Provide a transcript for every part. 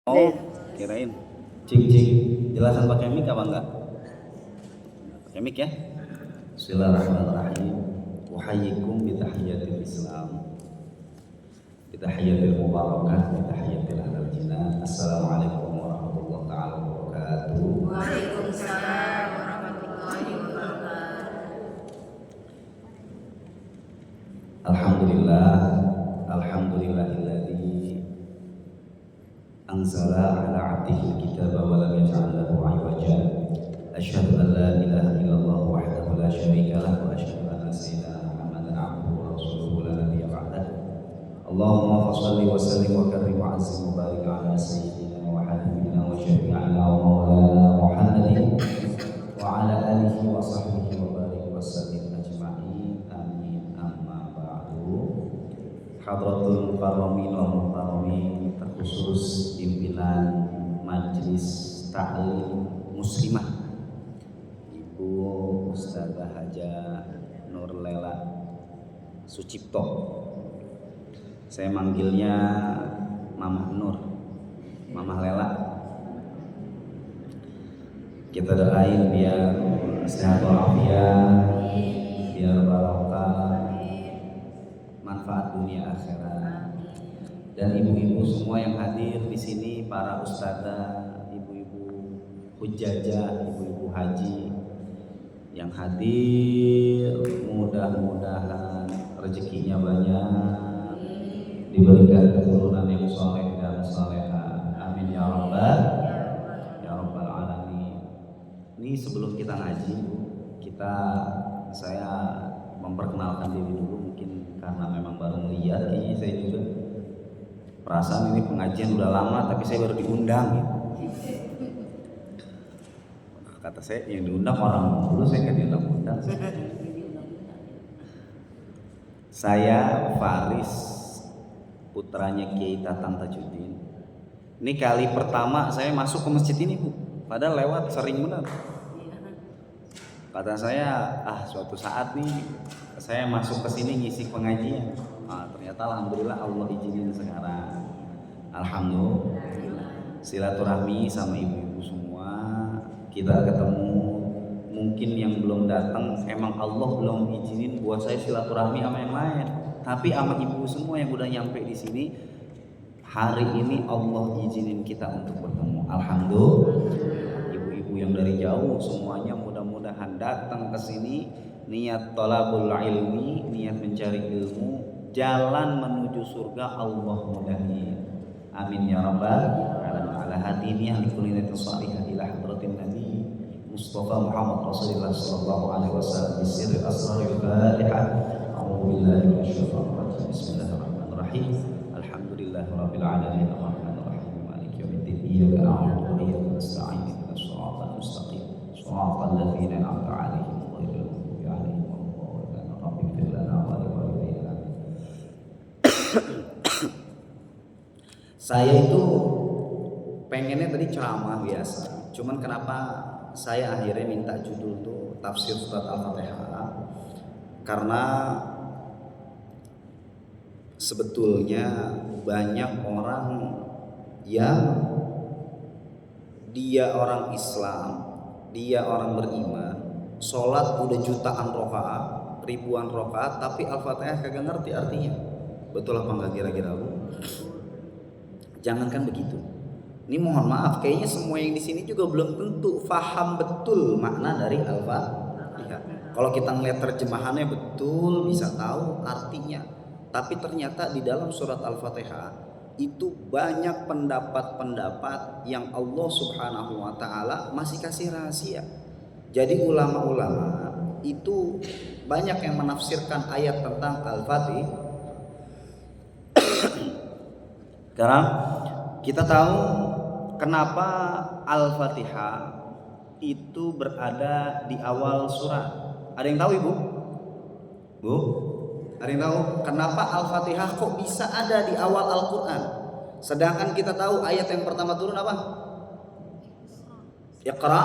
Oh, kirain. Cing cing. Jelasan pakai mic apa enggak? Pakai mic ya. Bismillahirrahmanirrahim. Uhayyikum bi tahiyyatil Islam. Bi tahiyyatil mubarakah, bi tahiyyatil ahlal jinnah. Assalamualaikum warahmatullahi taala wabarakatuh. Waalaikumsalam warahmatullahi wabarakatuh. Alhamdulillah, alhamdulillahilladzi anzala ala 'abdihi al-kitaba wa lam yaj'al lahu 'iwaja. Asyhadu an la ilaha illallah wahdahu la syarika lah wa asyhadu anna sayyidina Muhammadan 'abduhu wa rasuluhu la nabiyya ba'dah. Allahumma shalli wa sallim wa karrim wa 'azzim wa barik 'ala sayyidina wa habibina wa syafi'ina wa maulana Muhammadin wa 'ala alihi wa sahbihi wa barik wa sallim ajma'in. Amin. Amma ba'du. Hadratul mukarramin wa mukarramin, terkhusus pimpinan Majelis Ta'lim Muslimah Ibu Ustazah Haja Nur Lela Sucipto. Saya manggilnya Mamah Nur, Mamah Lela. Kita doain biar sehat walafiat, biar barokah, manfaat dunia akhirat. Dan ibu-ibu semua yang hadir di sini, para ustazah, ibu-ibu hujjajah, ibu-ibu haji yang hadir, mudah-mudahan rezekinya banyak, diberikan keturunan yang soleh dan soleha. Amin ya rabbal alamin. Ini sebelum kita ngaji, saya memperkenalkan diri dulu, mungkin karena memang baru melihat, kayaknya saya juga perasaan ini pengajian udah lama tapi saya baru diundang gitu. Kata saya yang diundang orang dulu, saya kan diundang-undang. Saya Faris, putranya Kiai Tatang Tajuddin. Ini kali pertama saya masuk ke masjid ini, Bu. Padahal lewat sering benar. Kata saya, suatu saat nih saya masuk ke sini ngisi pengajian. Ternyata alhamdulillah Allah izinin sekarang. Alhamdulillah. Silaturahmi sama ibu-ibu semua, kita ketemu. Mungkin yang belum datang, emang Allah belum izinin buat saya silaturahmi sama yang lain. Tapi sama ibu semua yang udah nyampe di sini, hari ini Allah izinin kita untuk bertemu. Alhamdulillah. Ibu-ibu yang dari jauh semuanya mudah-mudahan datang ke sini niat thalabul ilmi, niat mencari ilmu, jalan menuju surga Allah mudahin. Amin ya rabbal alamin. Ala hadini ahli kulli niyatin salihah ila hadratin nabi Mustafa Muhammad Rasulullah sallallahu alaihi wasallam bisirri asraril Fatihah. A'udzu billahi minasyaitonir rajim. Bismillahirrahmanirrahim. Alhamdulillahirabbil alamin. Arrahmanir rahim. Maliki yaumiddin. Iyyaka na'budu wa iyyaka nasta'in. Ihdinas siratal mustaqim. Shiratal ladzina an'amta 'alaihim ghairil maghdubi 'alaihim waladdallin. Rabbighfir lana wa liwalidayna. Saya itu pengennya tadi ceramah biasa, cuman kenapa saya akhirnya minta judul tuh tafsir surat Al-Fatihah, karena sebetulnya banyak orang yang dia orang Islam, dia orang beriman, sholat udah jutaan rakaat, ribuan rakaat, tapi Al-Fatihah kagak ngerti artinya. Betul apa enggak kira-kira, Bu? Jangankan begitu. Ini mohon maaf, kayaknya semua yang di sini juga belum tentu paham betul makna dari Al-Fatihah. Kalau kita ngeliat terjemahannya betul bisa tahu artinya. Tapi ternyata di dalam surat Al-Fatihah itu banyak pendapat-pendapat yang Allah Subhanahu wa taala masih kasih rahasia. Jadi ulama-ulama itu banyak yang menafsirkan ayat tentang Al-Fatihah. Sekarang kita tahu kenapa Al-Fatihah itu berada di awal surat. Ada yang tahu Ibu? Bu? Ada yang tahu kenapa Al-Fatihah kok bisa ada di awal Al-Quran? Sedangkan kita tahu ayat yang pertama turun apa? Iqra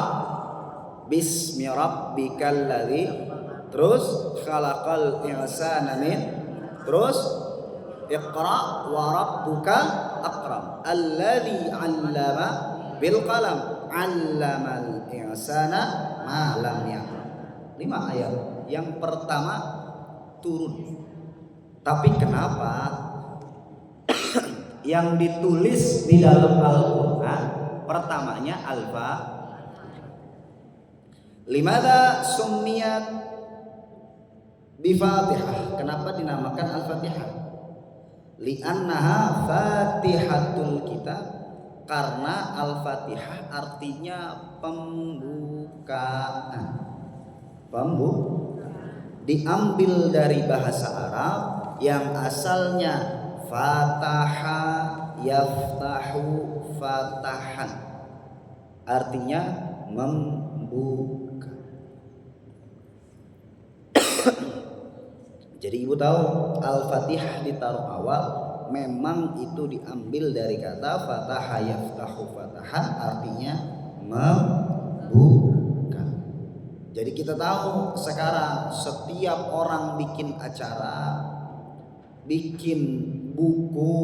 bismi rabbikal ladzi, terus khalaqal insana min, terus Iqra wa rabbuka akram. Alladzi 'allama bil qalam, 'allamal insana ma lam ya'lam. 5 ayat. Yang pertama turun. Tapi kenapa yang ditulis di dalam Al-Qur'an pertamanya Limada summiyat bi-Fatihah? Kenapa dinamakan Al-Fatihah? Li'annaha fatihatul kitab, karena Al-Fatihah artinya pembukaan. Diambil dari bahasa Arab yang asalnya fataha yaftahu fatahan, artinya membuka. Jadi ibu tahu Al-Fatihah ditaruh awal memang itu diambil dari kata fataha yaftahu fatahan, artinya membuka. Jadi kita tahu sekarang setiap orang bikin acara, bikin buku,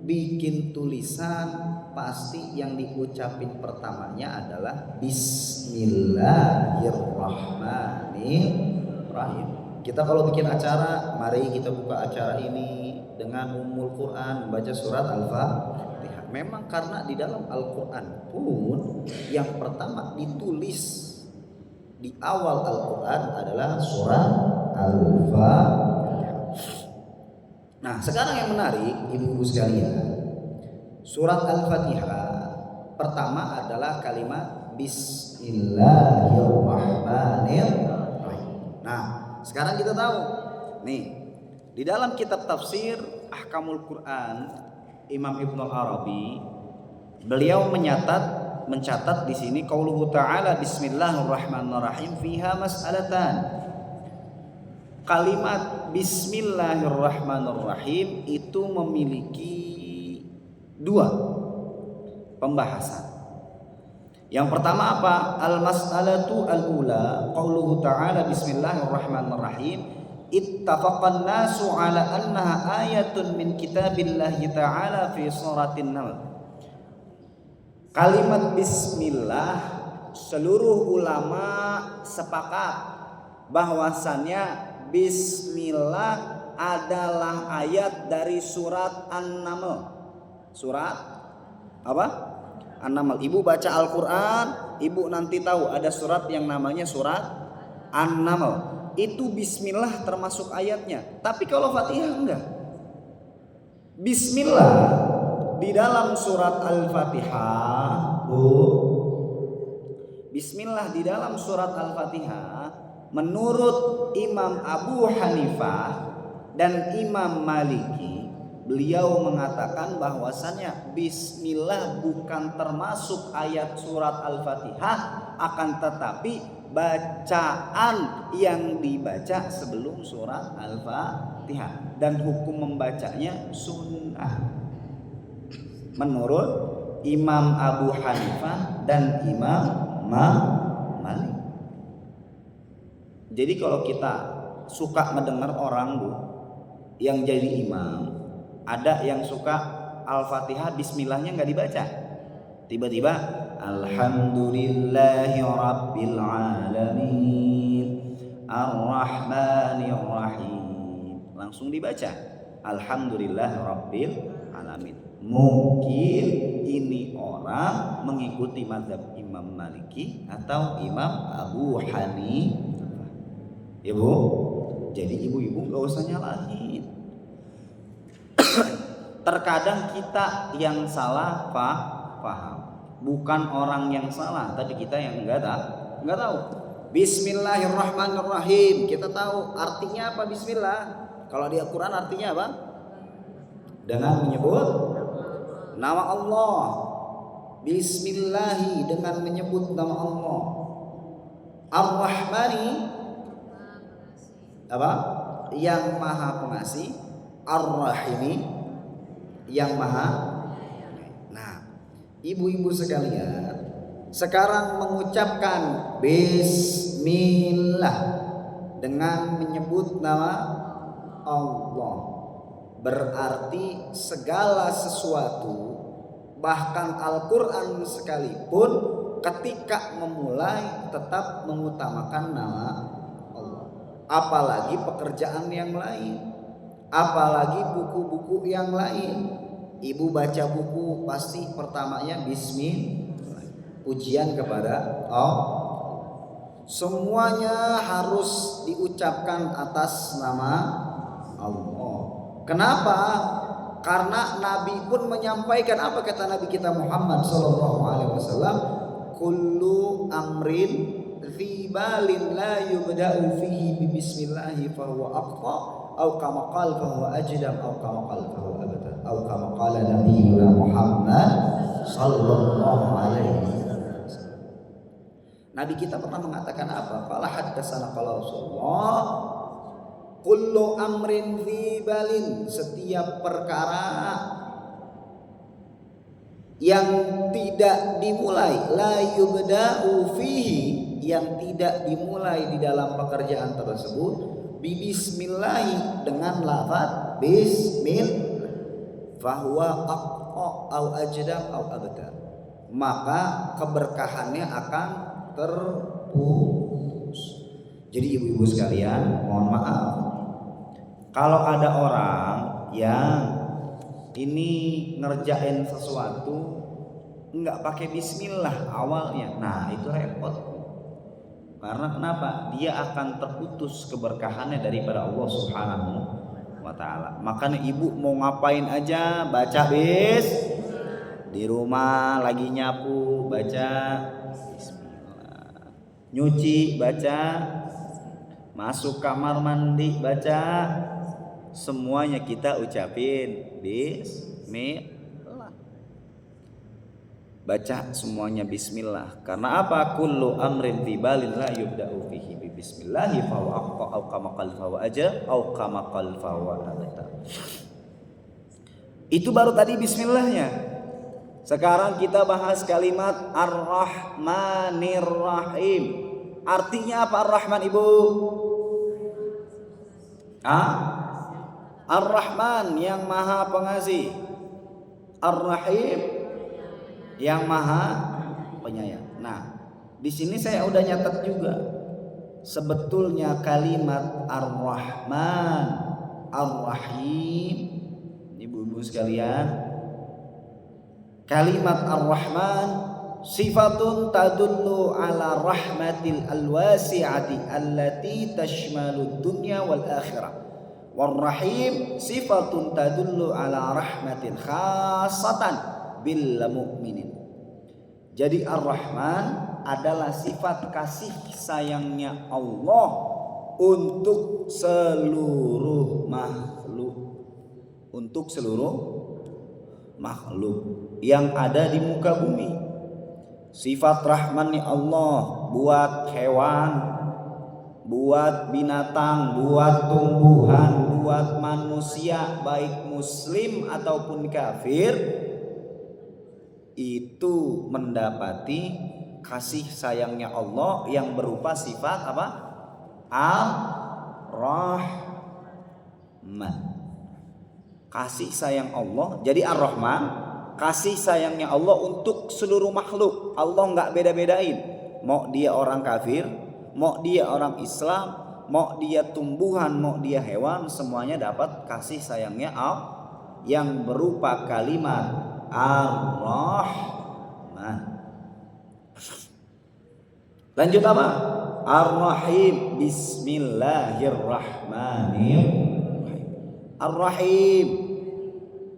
bikin tulisan, pasti yang diucapin pertamanya adalah Bismillahirrahmanirrahim. Kita kalau bikin acara, mari kita buka acara ini dengan Ummul Quran, membaca surat Al-Fatihah. Memang karena di dalam Al-Quran pun yang pertama ditulis di awal Al-Quran adalah surat Al-Fatihah. Nah, sekarang yang menarik ibu-ibu sekalian, surat Al-Fatihah pertama adalah kalimat Bismillahirrahmanirrahim. Nah, sekarang kita tahu nih, di dalam kitab tafsir Ahkamul Quran Imam Ibnu Arabi, beliau mencatat di sini qauluhu ta'ala Bismillahirrahmanirrahim fiha mas'alatan. Kalimat Bismillahirrahmanirrahim itu memiliki 2 pembahasan. Yang pertama apa? Al-mas'alatu al-ula qauluhu ta'ala Bismillahirrahmanirrahim ittafaqan nasu ala annaha ayatun min kitabillahi ta'ala fi suratin Naml. Kalimat bismillah seluruh ulama sepakat bahwasannya bismillah adalah ayat dari surat An-Naml. Surat apa? An-Naml. Ibu baca Al-Quran, ibu nanti tahu ada surat yang namanya surat An-Naml. Itu bismillah termasuk ayatnya. Tapi kalau Fatihah enggak. Bismillah di dalam surat Al-Fatihah, bismillah di dalam surat Al-Fatihah menurut Imam Abu Hanifah dan Imam Maliki, beliau mengatakan bahwasannya bismillah bukan termasuk ayat surat Al-Fatihah, akan tetapi bacaan yang dibaca sebelum surat Al-Fatihah, dan hukum membacanya sunnah menurut Imam Abu Hanifah dan Imam Malik. Jadi kalau kita suka mendengar orang yang jadi imam, ada yang suka Al-Fatihah bismillahnya nggak dibaca, tiba-tiba Alhamdulillahi Rabbil Alamin Ar-Rahmanir-Rahim, langsung dibaca Alhamdulillah Rabbil Alamin. Mungkin ini orang mengikuti mazhab Imam Maliki atau Imam Abu Hanifah. Ibu, jadi ibu-ibu nggak usah nyalahin. Terkadang kita yang salah paham, bukan orang yang salah, tapi kita yang nggak tahu. Bismillahirrahmanirrahim, kita tahu artinya apa Bismillah. Kalau di Al-Quran artinya apa? Dengan menyebut nama Allah. Bismillahi, dengan menyebut nama Allah. Ar-Rahmani, apa? Yang maha pengasih. Ar-Rahimi, yang maha. Nah, ibu-ibu sekalian, sekarang mengucapkan bismillah dengan menyebut nama Allah, Berarti segala sesuatu, bahkan Al-Quran sekalipun, ketika memulai tetap mengutamakan nama Allah. Apalagi pekerjaan yang lain, apalagi buku-buku yang lain. Ibu baca buku pasti pertamanya bismillah, pujian kepada Allah. Semuanya harus diucapkan atas nama Allah. Kenapa? Karena Nabi pun menyampaikan, apa kata Nabi kita Muhammad SAW? Kullu amrin fi balin la yubda'u fihi bi bismillahi fahuwa aqta au kama qala fahuwa ajdam au kama qala fahuwa abtar au kama qala nabiyuna Muhammad sallallahu alaihi wasallam. Nabi kita pernah mengatakan apa? Qala haddatsana qala Rasulullah kullu amrin fi balin, setiap perkara yang tidak dimulai, la yubda'u fihi, yang tidak dimulai di dalam pekerjaan tersebut, bi bismillah, dengan lafaz bismillah, fahuwa aqqa au ajdam au abtar, maka keberkahannya akan terputus. Jadi ibu-ibu sekalian, mohon maaf kalau ada orang yang ini ngerjain sesuatu enggak pakai bismillah awalnya, nah itu repot. Karena kenapa? Dia akan terputus keberkahannya daripada Allah Subhanahu wa taala. Makanya ibu mau ngapain aja baca bis, di rumah lagi nyapu baca bismillah, nyuci baca, masuk kamar mandi baca, semuanya kita ucapin bismillah. Baca semuanya bismillah. Karena apa? Kullu amrin fi balin la yubda'u fihi bi bismillah fa huwa aqqa au kama qala fa huwa ajr au kama qala fa huwa abtar. Itu baru tadi bismillahnya. Sekarang kita bahas kalimat Ar-Rahmanir Rahim. Artinya apa Ar-Rahman, Ibu? Ar-Rahman yang Maha Pengasih, Ar-Rahim yang Maha Penyayang. Nah, di sini saya udah nyatet juga. Sebetulnya kalimat Ar-Rahman, Ar-Rahim, ibu-ibu sekalian, kalimat Ar-Rahman sifatun tadullu ala rahmatil alwasi'ati allati tashmalu dunya wal akhirah. War-Rahim sifatun tadullu ala rahmatin khassatan bil mu'minin. Jadi Ar-Rahman adalah sifat kasih sayangnya Allah untuk seluruh makhluk, untuk seluruh makhluk yang ada di muka bumi. Sifat rahmannya Allah buat hewan, buat binatang, buat tumbuhan, buat manusia baik muslim ataupun kafir, itu mendapati kasih sayangnya Allah yang berupa sifat apa? Ar-Rahman. Kasih sayang Allah. Jadi Ar-Rahman, kasih sayangnya Allah untuk seluruh makhluk. Allah nggak beda-bedain. Mau dia orang kafir, mau dia orang Islam, mau dia tumbuhan, mau dia hewan, semuanya dapat kasih sayangnya Allah yang berupa kalimat Ar-Rahman. Lanjut apa? Ar-Rahim. Bismillahirrahmanirrahim. Ar-Rahim,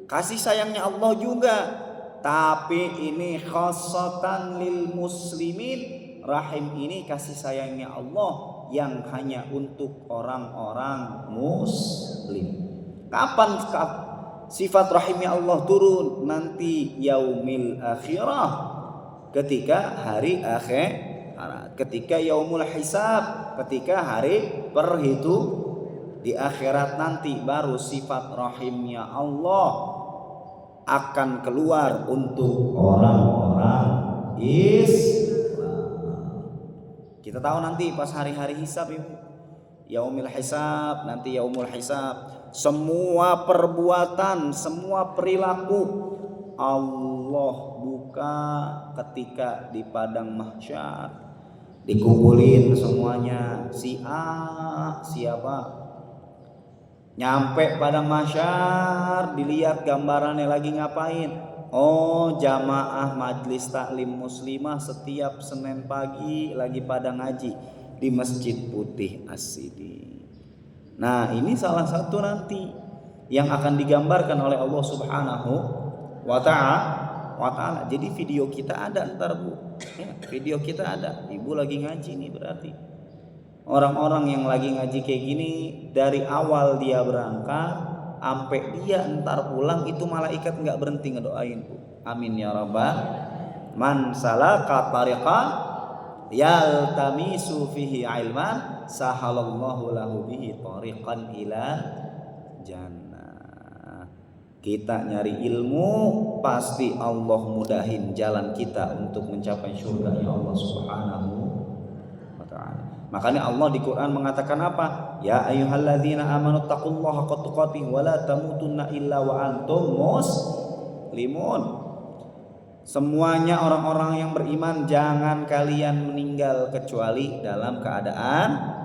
kasih sayangnya Allah juga, tapi ini khassatan lil muslimin. Rahim ini kasih sayangnya Allah yang hanya untuk orang-orang muslim. Kapan sifat rahimnya Allah turun? Nanti yaumil akhirah, ketika hari akhir, ketika yaumul hisab, ketika hari perhitung di akhirat nanti, baru sifat rahimnya Allah akan keluar untuk orang-orang Islam. Kita tahu nanti pas hari-hari hisab, Ibu, yaumil hisab, nanti yaumul hisab, semua perbuatan, semua perilaku Allah buka ketika di padang mahsyar. Dikumpulin semuanya, si A siapa, nyampe padang mahsyar, dilihat gambarannya lagi ngapain. Oh, jamaah majlis taklim muslimah setiap Senin pagi lagi pada ngaji di Masjid Putih As-Sidi. Nah, ini salah satu nanti yang akan digambarkan oleh Allah Subhanahu wa ta'ala. Jadi video kita ada ntar Bu. Ya, video kita ada. Ibu lagi ngaji nih berarti. Orang-orang yang lagi ngaji kayak gini dari awal dia berangkat sampai dia ntar pulang itu malaikat nggak berhenti ngedoain Bu. Amin ya rabbal. Man salaka tariqan yaltamisu fihi ilman sahalallahu lahu bihi tariqan ila jannah. Kita nyari ilmu pasti Allah mudahin jalan kita untuk mencapai surga ya Allah Subhanahu wa ta'ala. Makanya Allah di Quran mengatakan apa? Ya ayyuhalladzina amanu taqullaha haqqa tuqatih wa la tamutunna illa wa antum muslimun. Semuanya orang-orang yang beriman jangan kalian meninggal kecuali dalam keadaan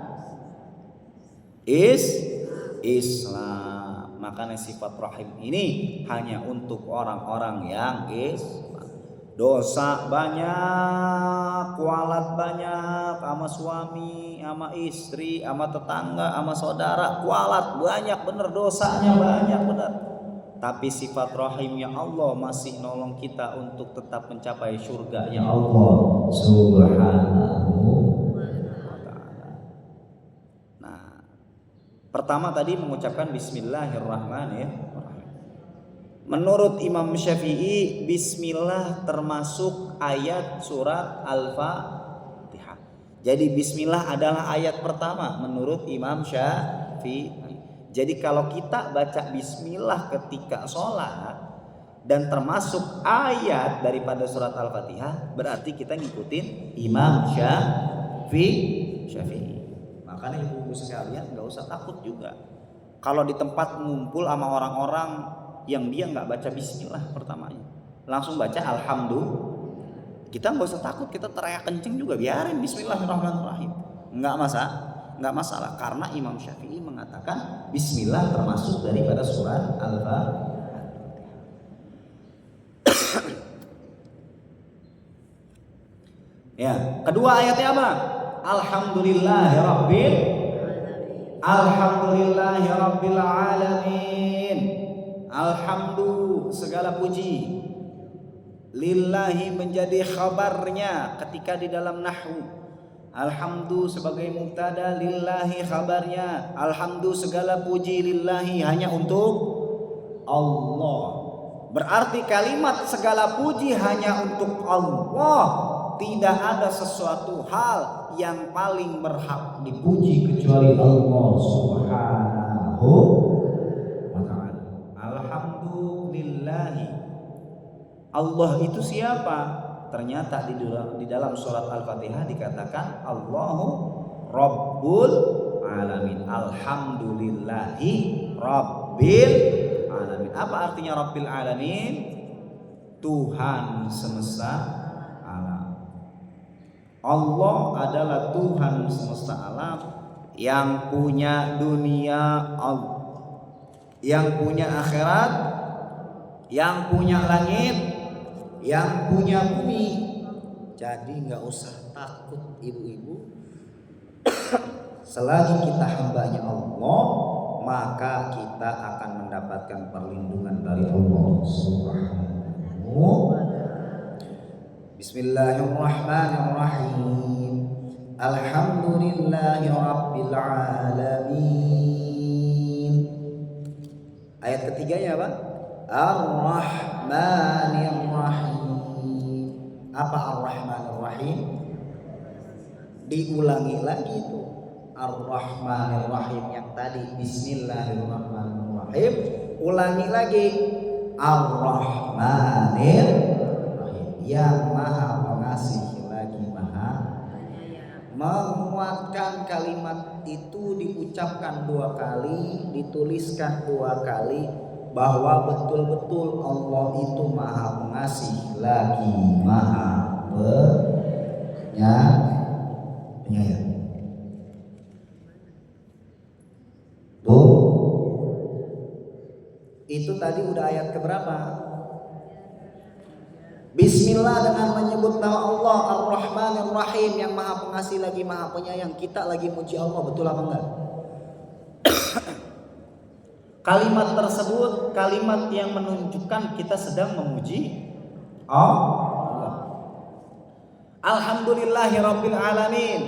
Islam. Makanya sifat rahim ini hanya untuk orang-orang yang Islam. Dosa banyak, kualat banyak, sama suami, sama istri, sama tetangga, sama saudara, kualat banyak bener, dosanya banyak bener. Tapi sifat rahimnya Allah masih nolong kita untuk tetap mencapai surga ya Allah Subhanahu wa ta'ala. Nah, pertama tadi mengucapkan Bismillahirrahmanirrahim. Menurut Imam Syafi'i, Bismillah termasuk ayat surat Al-Fatihah. Jadi Bismillah adalah ayat pertama menurut Imam Syafi'i. Jadi kalau kita baca Bismillah ketika sholat dan termasuk ayat daripada surat Al-Fatihah, berarti kita ngikutin Imam Syafi'i. Makanya ibu-ibu sekalian nggak usah takut juga kalau di tempat ngumpul sama orang-orang yang dia nggak baca Bismillah pertamanya, langsung baca Alhamdulillah. Kita nggak usah takut, kita teriak kenceng juga, biarin Bismillahirrahmanirrahim, nggak masalah karena Imam Syafi'i mengatakan Bismillah termasuk daripada surat Al-Fatihah. Ya, kedua ayatnya apa? Alhamdulillahirabbil alamin. Alhamdulillah segala puji. Lillahi menjadi khabarnya ketika di dalam nahwu. Alhamdu sebagai mubtada, lillahi khabarnya. Alhamdu segala puji lillahi hanya untuk Allah. Berarti kalimat segala puji hanya untuk Allah. Tidak ada sesuatu hal yang paling berhak dipuji kecuali Allah Subhanahu wa ta'ala. Alhamdulillahi. Allah itu siapa? Ternyata di dalam surat Al-Fatihah dikatakan Allahu Rabbul Alamin. Alhamdulillahi Rabbil Alamin. Apa artinya Rabbil Alamin? Tuhan semesta alam. Allah adalah Tuhan semesta alam yang punya dunia, yang punya akhirat, yang punya langit, yang punya bumi. Jadi nggak usah takut ibu-ibu. Selagi kita hambanya Allah, maka kita akan mendapatkan perlindungan dari Allah Subhanahu. Bismillahirrahmanirrahim. Alhamdulillahi rabbil alamin. Ayat ketiganya apa? Ar-Rahmanir-Rahim. Apa Ar-Rahmanir-Rahim? Diulangi lagi itu Ar-Rahmanir-Rahim yang tadi Bismillahirrahmanirrahim. Ulangi lagi Ar-Rahmanir-Rahim, yang maha pengasih lagi maha menguatkan kalimat itu diucapkan 2 kali, dituliskan 2 kali, bahwa betul-betul Allah itu Maha Pengasih lagi Maha Penyayang. Tuh, itu tadi udah ayat keberapa? Bismillah dengan menyebut nama Allah Ar-Rahman Ar-Rahim yang Maha Pengasih lagi Maha Penyayang. Kita lagi muji Allah, betul apa enggak? Kalimat tersebut kalimat yang menunjukkan kita sedang memuji Allah. Alhamdulillahirabbil alamin,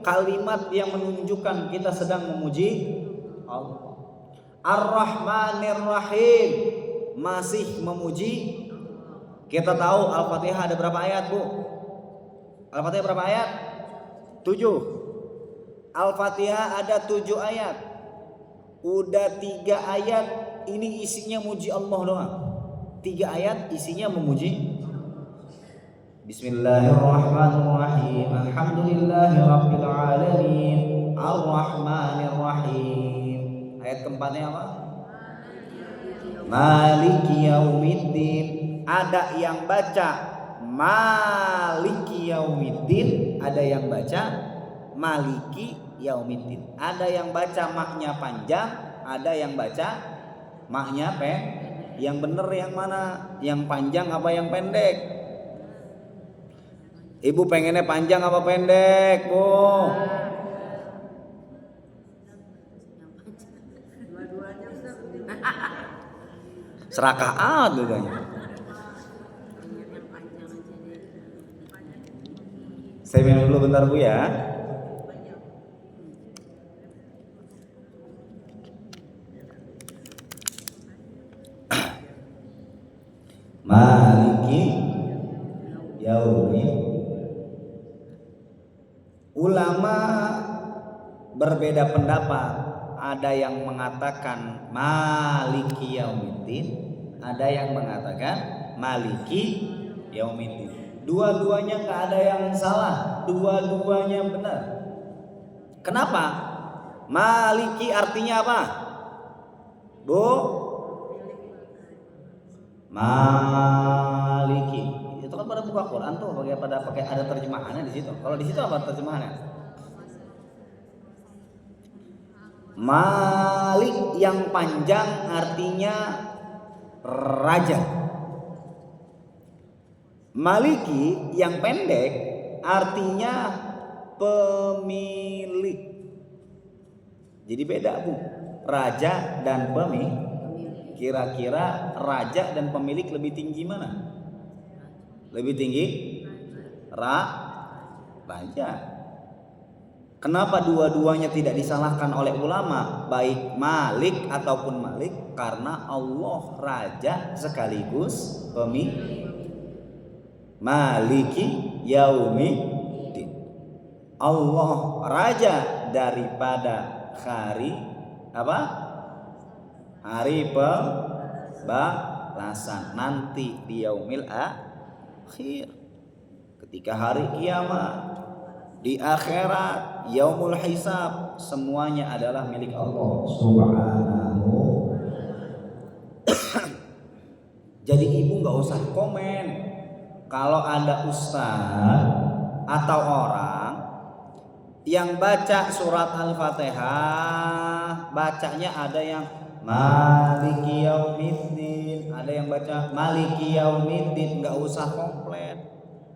kalimat yang menunjukkan kita sedang memuji Allah. Ar-Rahmanir Rahim, masih memuji. Kita tahu Al-Fatihah ada berapa ayat, Bu? Al-Fatihah berapa ayat? 7. Al-Fatihah ada 7 ayat. Udah 3 ayat ini isinya muji Allah doang. 3 ayat isinya memuji. Bismillahirrahmanirrahim. Alhamdulillahirabbil alamin. Ar-Rahmanir Rahim. Ayat keempatnya apa? Maliki yaumiddin. Ada yang baca Maliki yaumiddin, ada yang baca Maliki yaumiddin. Ada yang baca maknya panjang, ada yang baca maknya pendek. Yang benar yang mana? Yang panjang apa yang pendek? Ibu pengennya panjang apa pendek, Bu? Serakaat bedanya. Saya minum dulu bentar, Bu ya. Maliki yaumiddin. Ulama berbeda pendapat. Ada yang mengatakan Maliki yaumiddin, ada yang mengatakan Maliki yaumiddin. Dua-duanya nggak ada yang salah, dua-duanya benar. Kenapa? Maliki artinya apa, Bu? Maliki itu kan pada buka Quran tuh, pada pakai ada terjemahannya di situ. Kalau di situ apa terjemahannya? Malik yang panjang artinya raja. Maliki yang pendek artinya pemilik. Jadi beda, Bu. Raja dan pemilik. Kira-kira raja dan pemilik lebih tinggi mana? Lebih tinggi raja. Kenapa dua-duanya tidak disalahkan oleh ulama, baik Malik ataupun Malik? Karena Allah raja sekaligus pemilik. Maliki yaumiddin. Allah raja daripada hari apa? Hari pembalasan nanti di yaumil akhir. Ketika hari kiamat, di akhirat, yaumul hisab, semuanya adalah milik Allah Subhanahu. Jadi ibu nggak usah komen kalau ada ustaz atau orang yang baca surat Al-Fatihah, bacanya ada yang Maliki yaumiddin, ada yang baca Maliki yaumiddin, nggak usah komplit.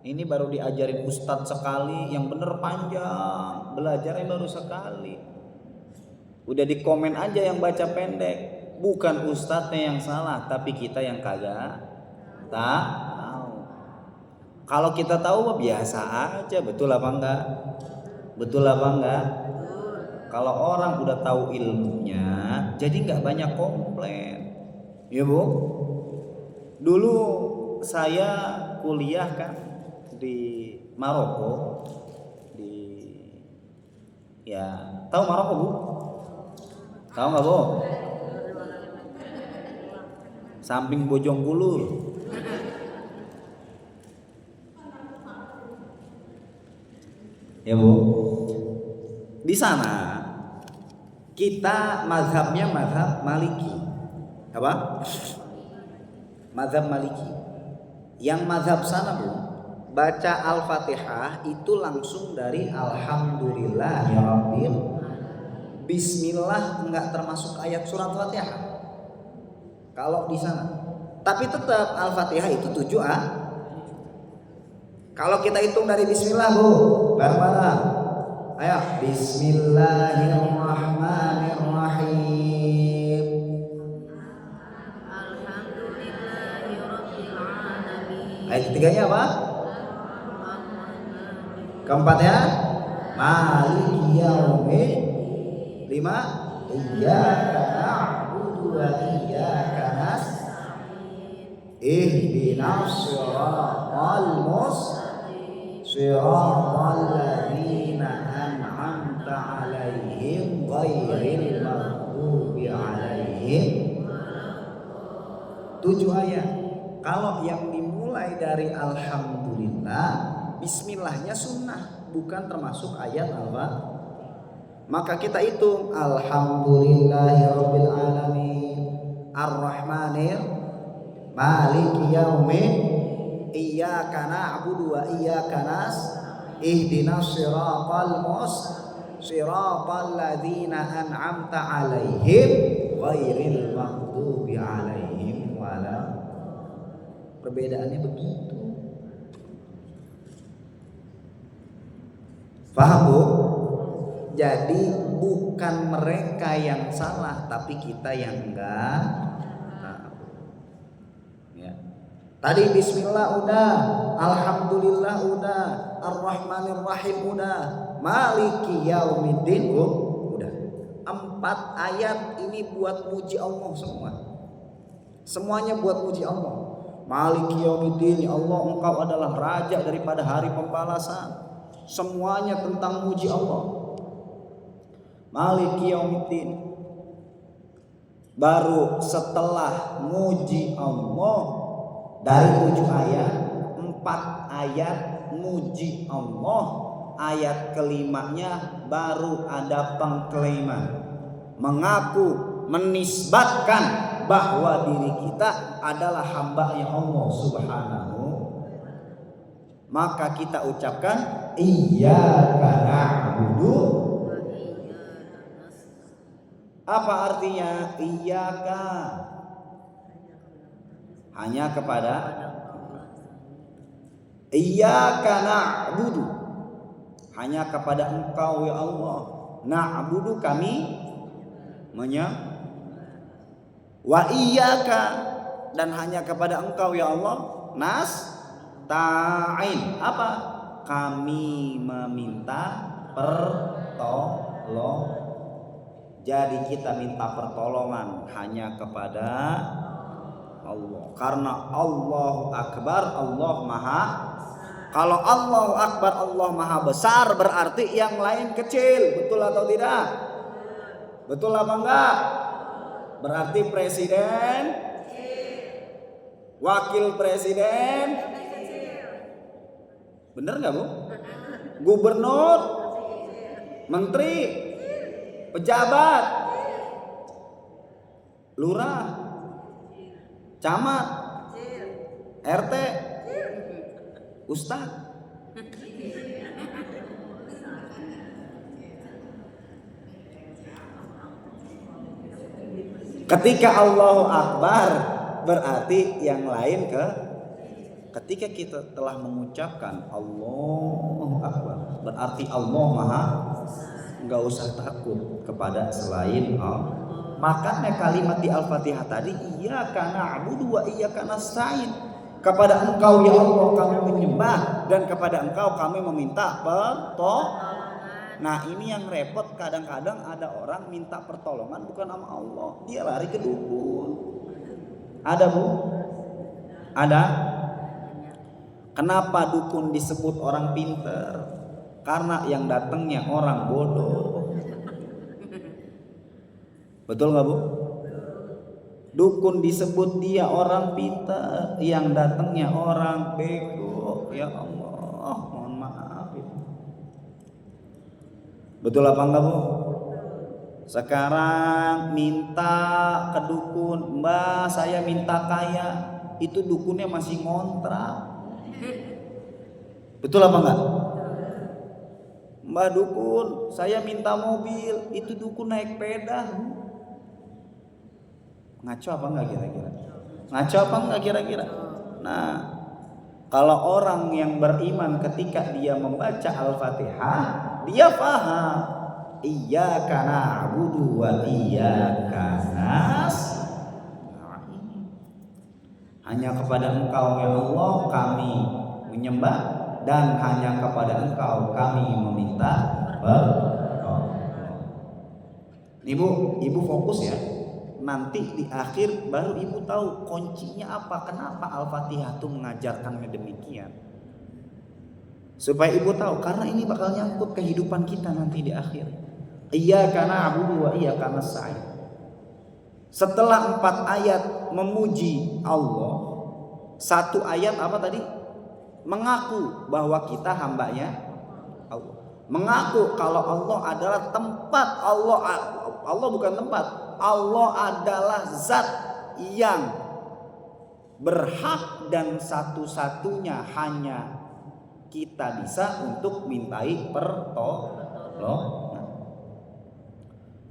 Ini baru diajarin ustadz sekali, yang bener panjang, belajarnya baru sekali. Udah di komen aja yang baca pendek. Bukan ustadznya yang salah, tapi kita yang kagak tahu. Kalau kita tahu biasa aja, betul apa enggak? Betul apa enggak? Kalau orang udah tahu ilmunya, jadi nggak banyak komplain. Ya, Bu. Dulu saya kuliah kan di Maroko, tahu Maroko, Bu? Tahu nggak, Bu? Samping Bojongkulur. Ya, Bu. Di sana kita mazhabnya mazhab Maliki. Apa? Mazhab Maliki. Yang mazhab sana Bu, baca Al-Fatihah itu langsung dari Alhamdulillahirabbil. Bismillah enggak termasuk ayat surat Fatihah. Kalau di sana. Tapi tetap Al-Fatihah itu 7 Kalau kita hitung dari Bismillah Bu, bareng-bareng. Ayo, Bismillahirrahmanirrahim. Alhamdulillahirabbil alamin. Ayat ketiganya apa? Keempatnya Maliki yaumiddin. 5 Iyyaka na'budu wa iyyaka nasta'in. Ihdinas siratal mustaqim. Siratal ladzina an'amta 'alaihim ghairil maghdubi 'alaihim. 7 ayat. Kalau yang dimulai dari Alhamdulillah, Bismillahnya sunnah, bukan termasuk ayat apa? Maka kita hitung Alhamdulillahirabbil alamin, Ar-Rahmanir Maliki yaumiddin, Iyyaka na'budu wa iyyaka nasta'in. Ihdinas siratal ladzina an'amta 'alaihim ghairil maghdubi 'alaihim wala. Perbedaannya begitu. Paham Bu? Jadi bukan mereka yang salah, tapi kita yang enggak. Ya. Tadi Bismillah udah, Alhamdulillah udah, Ar-Rahmanir-Rahim udah, Maliki yaumiddin udah. 4 ayat ini buat muji Allah semua. Semuanya buat muji Allah. Maliki yaumiddin, ya Allah Engkau adalah raja daripada hari pembalasan. Semuanya tentang muji Allah. Maliki yaumiddin. Baru setelah muji Allah dari 7 ayat, 4 ayat muji Allah. Ayat kelimanya baru ada pengklaiman, mengaku, menisbatkan bahwa diri kita adalah hamba-Nya Allah Subhanahu. Maka kita ucapkan Iyyaka na'budu. Apa artinya iyyaka? Hanya kepada Iyyaka na'budu. Hanya kepada Engkau ya Allah. Na'budu kami wa iyyaka, dan hanya kepada Engkau ya Allah nasta'in. Apa? Kami meminta pertolongan. Jadi kita minta pertolongan hanya kepada Allah. Karena Allahu Akbar, Allah Maha. Kalau Allahu Akbar, Allah Maha besar, berarti yang lain kecil. Betul atau tidak? Betul apa enggak? Berarti presiden, wakil presiden, bener nggak Bu? Gubernur, menteri, pejabat, lurah, camat, RT, ustaz. Ketika Allahu Akbar berarti yang lain ketika kita telah mengucapkan Allahu Akbar berarti Allah Maha. Enggak usah takut kepada selain Allah. Makanya kalimat di Al-Fatihah tadi Iyyaka na'budu wa iyyaka nasta'in. Kepada Engkau ya Allah kami menyembah, dan kepada Engkau kami meminta pertolongan. Nah ini yang repot, kadang-kadang ada orang minta pertolongan bukan sama Allah, dia lari ke dukun. Ada Bu? Ada? Kenapa dukun disebut orang pinter? Karena yang datangnya orang bodoh. Betul gak Bu? Dukun disebut dia orang pintar, yang datangnya orang bego. Ya Allah, mohon maaf. Betul apa enggak Bu? Sekarang minta ke dukun, Mbak saya minta kaya, itu dukunnya masih ngontrak. Betul apa enggak? Mbak dukun, saya minta mobil, itu dukun naik sepeda. Ngaco apa enggak kira-kira? Ngaco apa enggak kira-kira? Nah, kalau orang yang beriman ketika dia membaca Al-Fatihah, dia paham iyyaka na'budu wa iyyaka nasta'in. Hanya kepada Engkau ya Allah kami menyembah, dan hanya kepada Engkau kami meminta pertolongan. Ibu fokus ya. Nanti di akhir baru ibu tahu kuncinya apa, kenapa Al-Fatihah itu mengajarkannya demikian. Supaya ibu tahu, karena ini bakal nyangkut kehidupan kita nanti di akhir. Iyyaka na'budu wa iyyaka nasta'in. Setelah 4 ayat memuji Allah, 1 ayat apa tadi? Mengaku bahwa kita hambanya Allah. Mengaku kalau Allah adalah tempat, Allah bukan tempat. Allah adalah zat yang berhak dan satu-satunya hanya kita bisa untuk mintai pertolongan.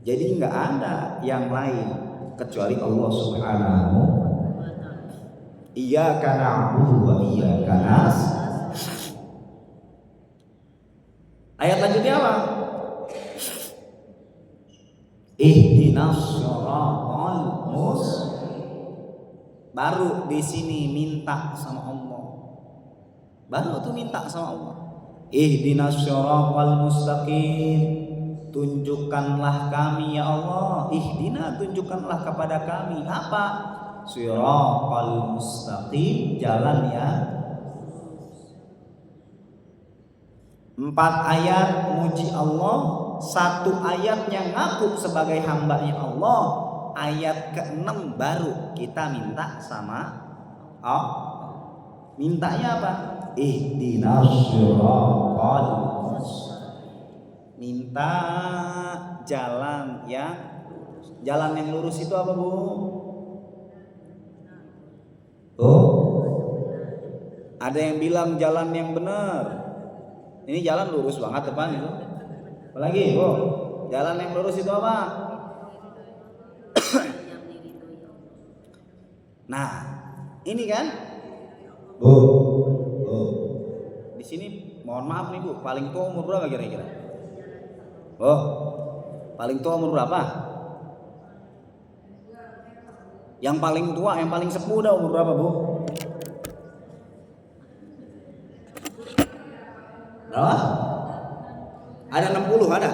Jadi nggak ada yang lain kecuali Allah Subhanahu. Iyyaka na'budu wa iyyaka nasta'in. Ayat lanjutnya apa? Ihdinas shiratal mustaqim. Baru di sini minta sama Allah. Baru tuh minta sama Allah. Ihdinas shiratal mustaqim. Tunjukkanlah kami ya Allah. Ihdina, tunjukkanlah kepada kami apa? Shiratal mustaqim, jalan ya. 4 ayat muji Allah, 1 ayat yang ngaku sebagai hambanya Allah. Ayat ke-6 baru kita minta sama Allah. Mintanya apa? Ihdinas shiratal mustaqim. Minta jalan yang lurus itu apa Bu? Ada yang bilang jalan yang benar. Ini jalan lurus banget depan itu. Apalagi Bu? Jalan yang lurus itu apa? Nah, ini kan Bu. Di sini mohon maaf nih Bu, paling tua umur berapa kira-kira? Paling tua umur berapa? Yang paling tua, yang paling sepuh dah umur berapa Bu? Berapa? Ada 60, ada?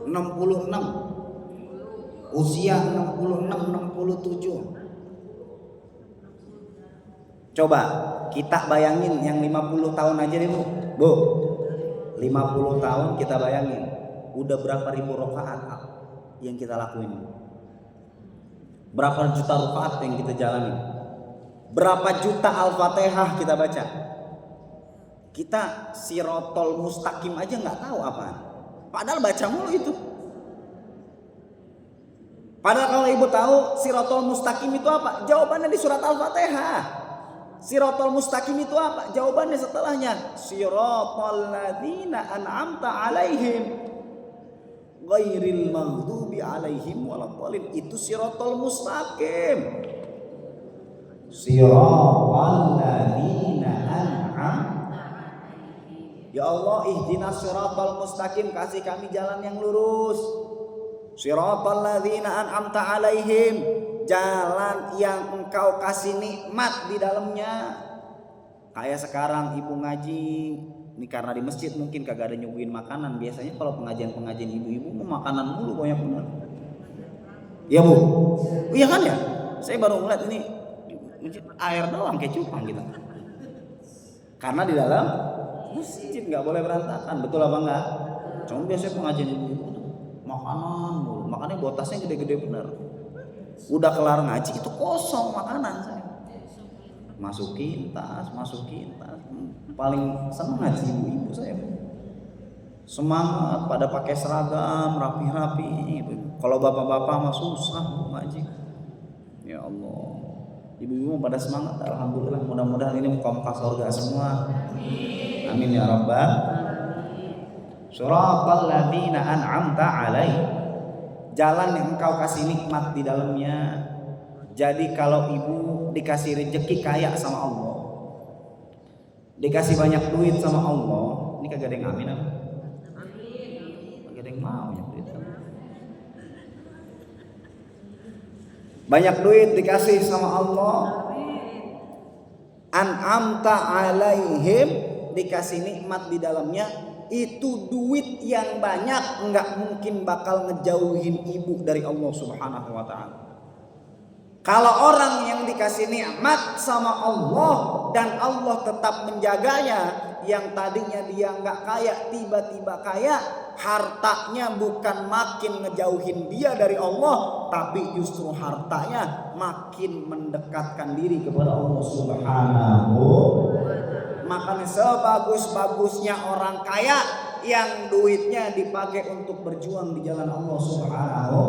66. Usia 66, 67. Coba kita bayangin yang 50 tahun aja nih Bu. 50 tahun kita bayangin, udah berapa ribu rakaat yang kita lakuin? Berapa juta rakaat yang kita jalani? Berapa juta Al-Fatihah kita baca? Kita Shiratal Mustaqim aja nggak tahu apaan. Padahal baca mulu itu. Padahal kalau ibu tahu Shiratal Mustaqim itu apa? Jawabannya di surat Al-Fatihah. Shiratal Mustaqim itu apa? Jawabannya setelahnya. Shiratal ladzina an'amta 'alaihim ghairil maghdubi 'alaihim waladdallin. Itu Shiratal Mustaqim. Shiratal ladzina an'amta. Ya Allah, ihdinas shiratal mustaqim, kasih kami jalan yang lurus. Shiratal ladzina an'amta 'alaihim, jalan yang Engkau kasih nikmat di dalamnya. Kayak sekarang ibu ngaji, ini karena di masjid mungkin kagak ada nyuguhin makanan. Biasanya kalau pengajian ibu-ibu mau makanan mulu banyak benar. Iya Bu? Iya kan ya? Saya baru ngeliat ini air doang kayak cupang gitu. Karena di dalam masjid nggak boleh berantakan, betul apa enggak? Cuma biasanya pengajian ibu-ibu tuh makanan mulu, makanya botasnya gede-gede bener. Udah kelar ngaji itu kosong makanan saya. Masukin tas. Paling seneng ngaji ibu-ibu saya. semangat pada pakai seragam rapi-rapi gitu. Kalau bapak-bapak mah susah ngaji. Ya Allah. Ibu-ibu pada semangat, alhamdulillah. Mudah-mudahan ini muka-muka surga semua. Amin ya rabbal. Siratal ladzina an'amta alaihim. Jalan yang engkau kasih nikmat di dalamnya. Jadi kalau ibu dikasih rezeki kaya sama Allah, dikasih banyak duit sama Allah, ini kagak ada yang amin apa? Kagak ada yang mau ya duit. Banyak duit dikasih sama Allah, an'amta alaihim, dikasih nikmat di dalamnya. Itu duit yang banyak enggak mungkin bakal ngejauhin ibu dari Allah Subhanahu wa ta'ala. Kalau orang yang dikasih nikmat sama Allah dan Allah tetap menjaganya, yang tadinya dia enggak kaya tiba-tiba kaya, hartanya bukan makin ngejauhin dia dari Allah, tapi justru hartanya makin mendekatkan diri kepada Allah Subhanahu. Makanya sebagus-bagusnya orang kaya yang duitnya dipakai untuk berjuang di jalan Allah Subhanahu.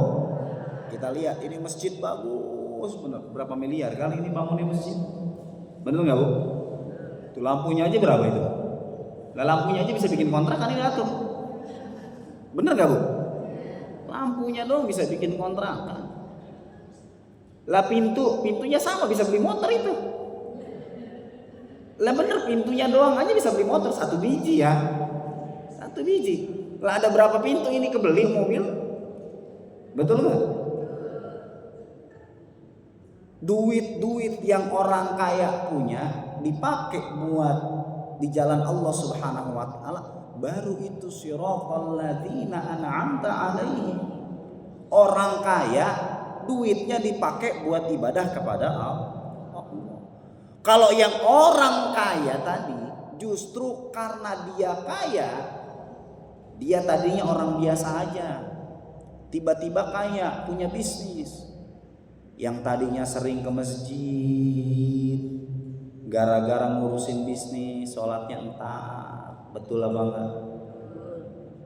Kita lihat ini masjid bagus bener, berapa miliar kali ini bangunnya masjid, bener nggak bu? Tuh lampunya aja berapa itu? Lah lampunya aja bisa bikin kontrakan ini atuh, bener nggak bu? Lampunya dong bisa bikin kontrakan. Lah pintunya sama bisa beli motor itu. Lah bener pintunya doang aja bisa beli motor 1 biji ya. 1 biji. Lah ada berapa pintu ini kebeli mobil? Betul nggak? Duit-duit yang orang kaya punya dipakai buat di jalan Allah Subhanahu wa ta'ala, baru itu siratal ladzina an'amta alaihim. Orang kaya duitnya dipakai buat ibadah kepada Allah. Kalau yang orang kaya tadi justru karena dia kaya, dia tadinya orang biasa aja, tiba-tiba kaya, punya bisnis. Yang tadinya sering ke masjid, gara-gara ngurusin bisnis, sholatnya entar, betul apa enggak?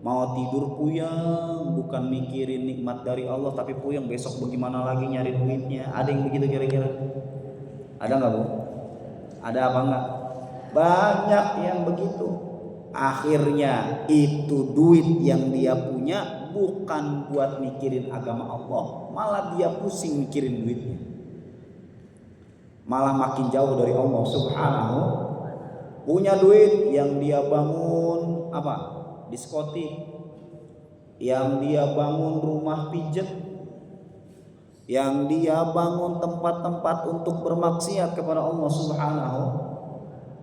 Mau tidur puyeng, bukan mikirin nikmat dari Allah, tapi puyeng besok bagaimana lagi nyari duitnya. Ada yang begitu kira-kira? Ada nggak bu? Ada apa enggak? Banyak yang begitu. Akhirnya itu duit yang dia punya bukan buat mikirin agama Allah, malah dia pusing mikirin duitnya. Malah makin jauh dari Allah Subhanahu. Punya duit yang dia bangun apa? Diskotik. Yang dia bangun rumah pijet. Yang dia bangun tempat-tempat untuk bermaksiat kepada Allah Subhanahu.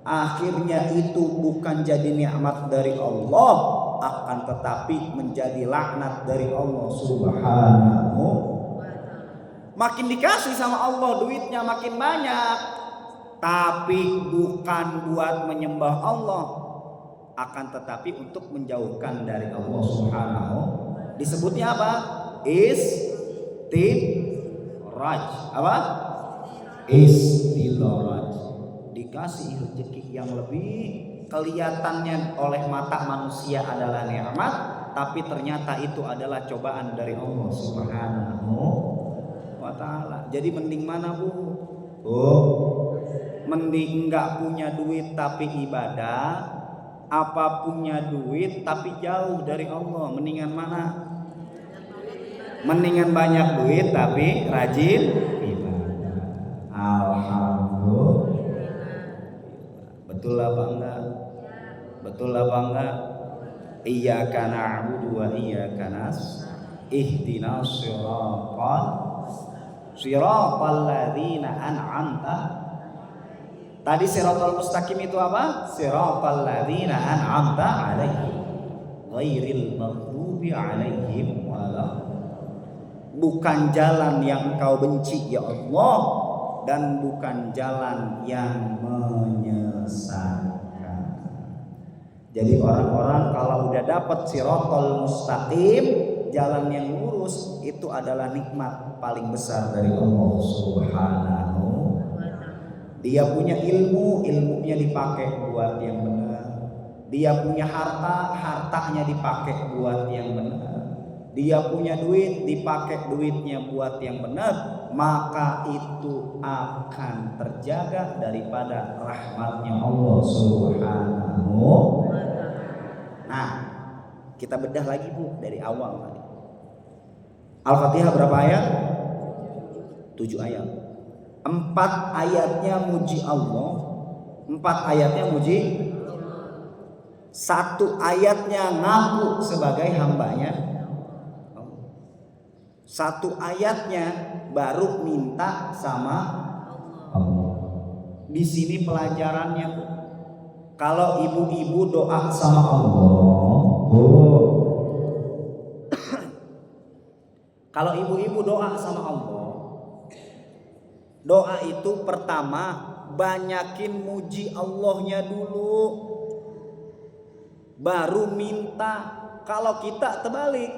Akhirnya itu bukan jadi nikmat dari Allah, akan tetapi menjadi laknat dari Allah Subhanahu. Makin dikasih sama Allah duitnya makin banyak, tapi bukan buat menyembah Allah, akan tetapi untuk menjauhkan dari Allah Subhanahu. Disebutnya apa? Istidraj. Apa? Istidraj. Dikasih rezeki yang lebih, kelihatannya oleh mata manusia adalah nikmat, tapi ternyata itu adalah cobaan dari Allah Subhanahu wa ta'ala. Jadi mending mana bu? Mending enggak punya duit tapi ibadah, apa punya duit tapi jauh dari Allah? Mendingan mana? Mendingan banyak duit tapi rajin ibadah. Alhamdulillah. Betul apa enggak? Betul apa enggak? Iyyaka na'budu wa iyyaka nasta'in. Ihdinas siratal ladzina an'amta. Tadi siratal mustaqim itu apa? Siratal ladzina an'amta alaihim ghairil maghdubi alaihim wala. Bukan jalan yang engkau benci ya Allah, dan bukan jalan yang menyesatkan. Jadi orang-orang kalau udah dapat siratal mustaqim, jalan yang lurus, itu adalah nikmat paling besar dari Allah Subhanahu. Dia punya ilmu, ilmunya dipakai buat yang benar. Dia punya harta, hartanya dipakai buat yang benar. Dia punya duit, dipakai duitnya buat yang benar, maka itu akan terjaga daripada rahmatnya Allah Subhanahu. Nah, kita bedah lagi Bu dari awal tadi. Al-Fatihah berapa ayat? 7 ayat. 4 ayatnya muji Allah, 4 ayatnya muji, 1 ayatnya ngaku sebagai hambanya, 1 ayatnya baru minta sama Allah. Di sini pelajarannya, kalau ibu-ibu doa sama Allah, kalau ibu-ibu doa sama Allah, doa itu pertama banyakin muji Allahnya dulu, baru minta. Kalau kita terbalik,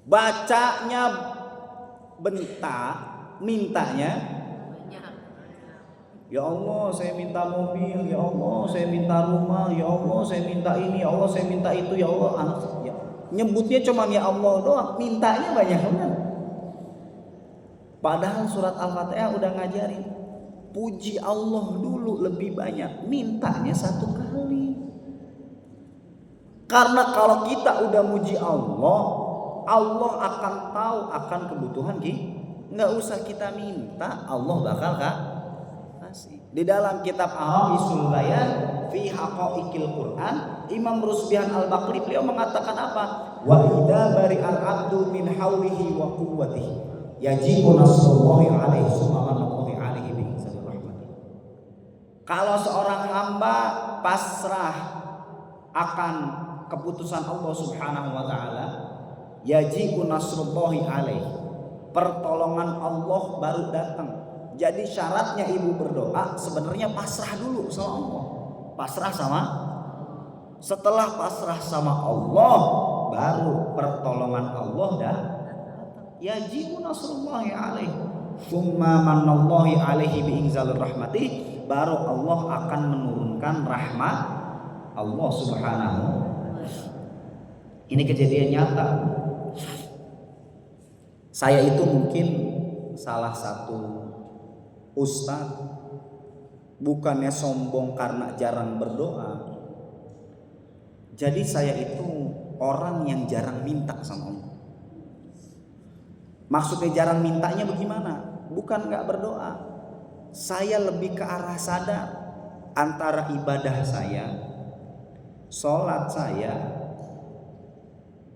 bacanya bentar, mintanya ya Allah saya minta mobil, ya Allah saya minta rumah, ya Allah saya minta ini, ya Allah saya minta itu, ya Allah anak ya. Nyebutnya cuma ya Allah doang, mintanya banyak banget. Padahal surat Al-Fatihah udah ngajarin puji Allah dulu lebih banyak, mintanya 1 kali. Karena kalau kita udah muji Allah, Allah akan tahu akan kebutuhan kita. Nggak usah kita minta, Allah bakal kasih. Di dalam kitab Ar-Ra'isul Bayan fi Haqa'iqil Quran, Imam Rusbihan Al-Baqri beliau mengatakan apa? Wa idza bari'al 'abdu min haulihi wa quwwatihi yajibu nasrullahi 'alaihi subhanallahi 'alaihi bi rahmatihi. Kalau seorang hamba pasrah akan keputusan Allah Subhanahu wa taala, yajibu nasrullahi alaihi, pertolongan Allah baru datang. Jadi syaratnya ibu berdoa sebenarnya pasrah dulu sama Allah. Pasrah sama, setelah pasrah sama Allah baru pertolongan Allah dah. Yajibu nasrullahi alaihi, summa manallahi alaihi bi inzalir rahmati, baru Allah akan menurunkan rahmat Allah Subhanahu. Ini kejadian nyata. Saya itu mungkin salah satu ustaz, bukannya sombong karena jarang berdoa. Jadi saya itu orang yang jarang minta sama Allah. Maksudnya jarang mintanya bagaimana? Bukan gak berdoa. Saya lebih ke arah sadar antara ibadah saya, sholat saya,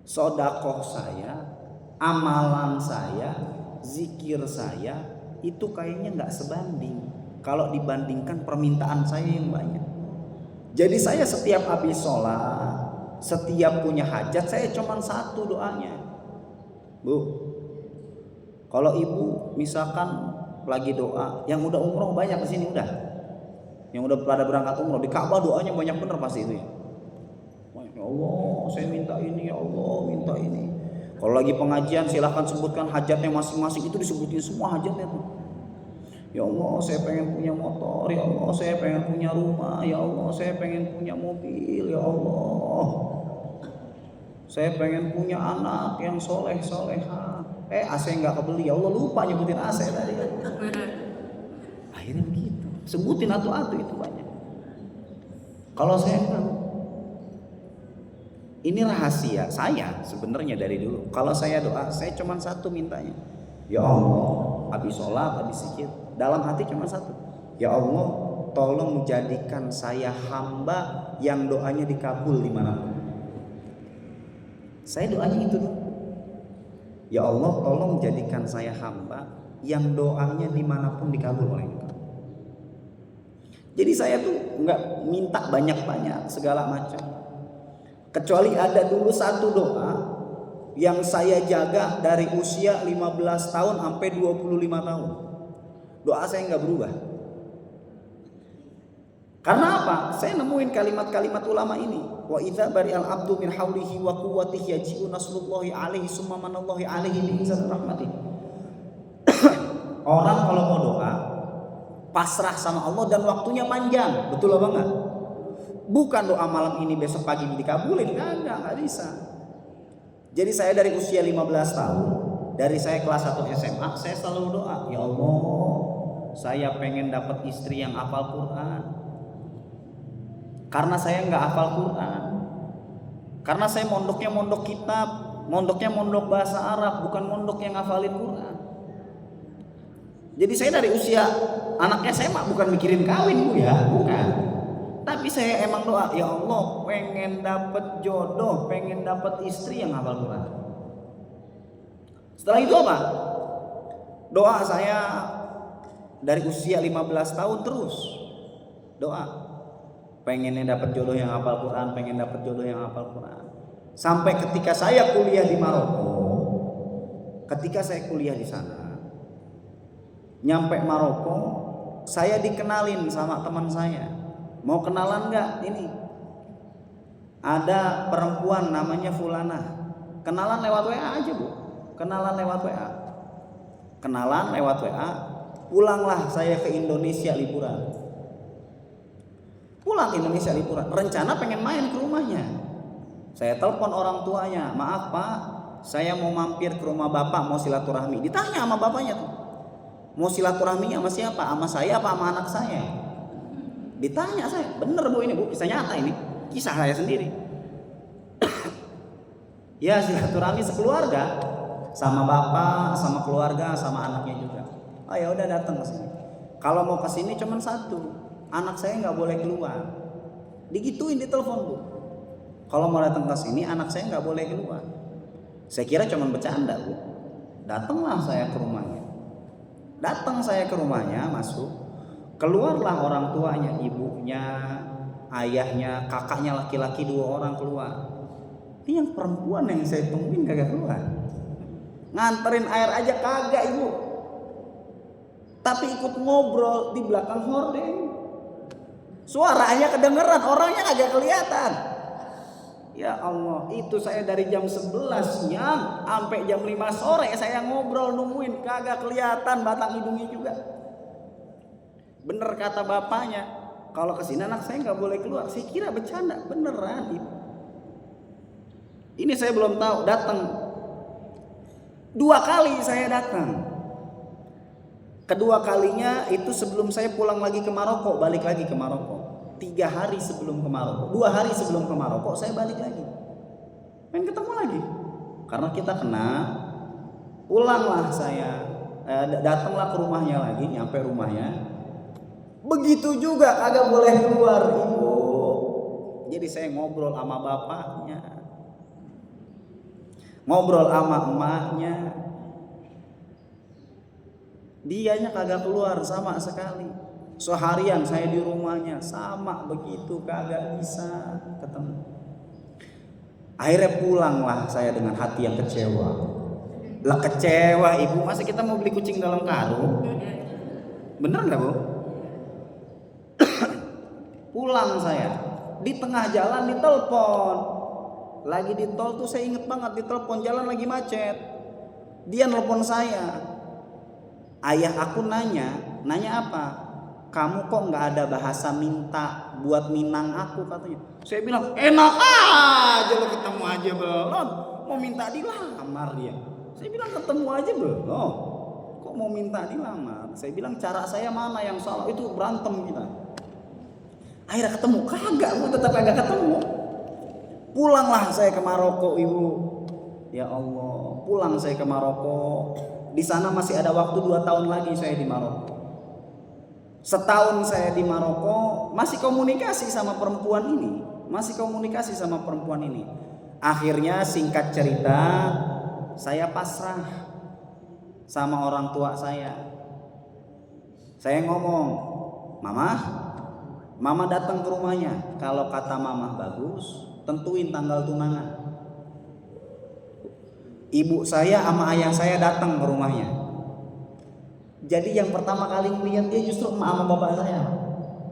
sodakoh saya, amalan saya, zikir saya, itu kayaknya gak sebanding kalau dibandingkan permintaan saya yang banyak. Jadi saya setiap habis sholat, setiap punya hajat, saya cuma 1 doanya. Bu, kalau ibu misalkan lagi doa, yang udah umroh banyak di sini udah, yang udah pada berangkat umroh, di Ka'bah doanya banyak bener pasti itu ya. Ya Allah, saya minta ini, ya Allah, minta ini. Kalau lagi pengajian silahkan sebutkan hajatnya masing-masing, itu disebutin semua hajatnya tuh. Ya Allah, saya pengen punya motor, ya Allah, saya pengen punya rumah, ya Allah, saya pengen punya mobil, ya Allah, saya pengen punya anak yang soleh-soleha. AC nggak kebeli, ya Allah, lupa nyebutin AC tadi. Akhirnya begitu, sebutin atu-atu itu banyak. Kalau saya enggak. Ini rahasia saya sebenarnya dari dulu. Kalau saya doa, saya cuma 1 mintanya. Ya Allah, habis sholat, habis zikir, dalam hati cuma 1. Ya Allah, tolong jadikan saya hamba yang doanya dikabul dimanapun. Saya doanya itu dulu. Ya Allah, tolong jadikan saya hamba yang doanya dimanapun dikabul oleh Engkau. Jadi saya tuh nggak minta banyak-banyak segala macam. Kecuali ada dulu 1 doa yang saya jaga dari usia 15 tahun sampai 25 tahun. Doa saya nggak berubah. Karena apa? Saya nemuin kalimat-kalimat ulama ini. Wa idza bari'al 'abdu min haulihi wa quwwatihi yaji'u nasrullahi 'alaihi summa manallahi 'alaihi bi inzal rahmati. Orang kalau mau doa pasrah sama Allah dan waktunya panjang, betul apa enggak? Bukan doa malam ini besok pagi dikabulin, nggak bisa. Jadi saya dari usia 15 tahun, dari saya kelas 1 SMA, saya selalu doa, ya Allah, saya pengen dapat istri yang hafal Quran. Karena saya nggak hafal Quran. Karena saya mondoknya mondok kitab, mondoknya mondok bahasa Arab, bukan mondok yang hafalin Quran. Jadi saya dari usia anaknya SMA bukan mikirin kawin Bu ya, bukan. Tapi saya emang doa, ya Allah, pengen dapat jodoh, pengen dapat istri yang hafal Quran. Setelah itu apa? Doa saya dari usia 15 tahun terus doa, pengennya dapat jodoh yang hafal Quran, pengen dapat jodoh yang hafal Quran. Sampai ketika saya kuliah di Maroko, ketika saya kuliah di sana, nyampe Maroko, saya dikenalin sama teman saya. Mau kenalan nggak? Ini ada perempuan namanya Fulana. Kenalan lewat WA aja Bu. Kenalan lewat WA. Kenalan lewat WA. Pulanglah saya ke Indonesia liburan. Pulang ke Indonesia liburan. Rencana pengen main ke rumahnya. Saya telepon orang tuanya. Maaf Pak, saya mau mampir ke rumah Bapak mau silaturahmi. Ditanya sama bapaknya tuh. Mau silaturahminya sama siapa? Sama saya apa sama anak saya? Ditanya saya, bener Bu ini Bu, kisah nyata ini, kisah saya sendiri. Ya silaturahmi sekeluarga, sama bapak, sama keluarga, sama anaknya juga. Oh ya udah datang ke sini. Kalau mau ke sini cuman satu, anak saya nggak boleh keluar. Digituin di telepon Bu. Kalau mau datang ke sini, anak saya nggak boleh keluar. Saya kira cuman bercanda Bu. Datanglah saya ke rumahnya. Datang saya ke rumahnya, masuk. Keluarlah orang tuanya, ibunya, ayahnya, kakaknya laki-laki 2 orang keluar. Ini yang perempuan yang saya tungguin kagak keluar. Nganterin air aja kagak Ibu. Tapi ikut ngobrol di belakang hordeng. Suaranya kedengeran, orangnya kagak kelihatan. Ya Allah, itu saya dari jam 11 siang sampai jam 5 sore saya ngobrol nungguin, kagak kelihatan batang hidungnya juga. Bener kata bapaknya, kalau kesini anak saya nggak boleh keluar. Saya kira bercanda, beneran Ibu. Ini saya belum tahu, datang 2 kali saya datang. Kedua kalinya itu sebelum saya pulang lagi ke Maroko, balik lagi ke Maroko. 3 hari sebelum ke Maroko, 2 hari sebelum ke Maroko saya balik lagi. Pengen ketemu lagi. Karena kita kenal, pulanglah saya, datanglah ke rumahnya lagi, nyampe rumahnya. Begitu juga kagak boleh keluar Ibu. Jadi saya ngobrol sama bapaknya, ngobrol sama emaknya. Dianya kagak keluar sama sekali. Seharian saya di rumahnya sama begitu, kagak bisa ketemu. Akhirnya pulanglah saya dengan hati yang kecewa. Lah kecewa Ibu, masa kita mau beli kucing dalam karung? Bener nggak Bu? Pulang saya, di tengah jalan ditelepon. Lagi di tol tuh saya inget banget, ditelepon jalan lagi macet. Dia nelpon saya. Ayah aku nanya apa? Kamu kok nggak ada bahasa minta buat minang aku katanya. Saya bilang enak aja lo, ketemu aja belum. Mau minta dilamar dia. Saya bilang ketemu aja belum. Kok mau minta dilamar? Saya bilang cara saya mana yang salah, itu berantem kita. Akhirnya ketemu, kagak Bu, tetap kagak ketemu. Pulanglah saya ke Maroko Ibu. Ya Allah, pulang saya ke Maroko. Di sana masih ada waktu 2 tahun lagi saya di Maroko. Setahun saya di Maroko, masih komunikasi sama perempuan ini. Akhirnya singkat cerita, saya pasrah sama orang tua saya. Saya ngomong, Mama datang ke rumahnya. Kalau kata Mama bagus, tentuin tanggal tunangan. Ibu saya sama ayah saya datang ke rumahnya. Jadi yang pertama kali ngeliat dia justru emak sama bapak saya.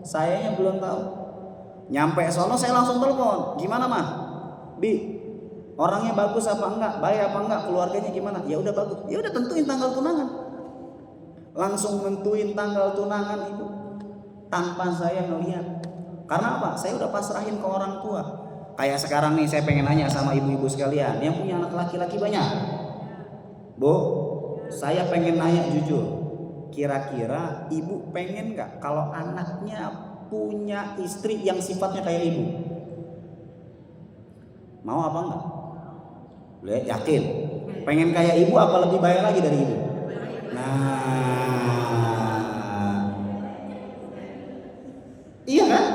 Sayanya belum tahu. Nyampe sono saya langsung telepon. Gimana Mah? Bi, orangnya bagus apa enggak? Baik apa enggak? Keluarganya gimana? Ya udah bagus. Ya udah tentuin tanggal tunangan. Langsung nentuin tanggal tunangan itu tanpa saya ngeliat. Karena apa? Saya udah pasrahin ke orang tua. Kayak sekarang nih saya pengen nanya sama ibu-ibu sekalian yang punya anak laki-laki banyak. Bu, saya pengen nanya jujur. Kira-kira ibu pengen gak kalau anaknya punya istri yang sifatnya kayak ibu? Mau apa enggak? Boleh, yakin? Pengen kayak ibu apa lebih baik lagi dari ibu? Nah, iya kan?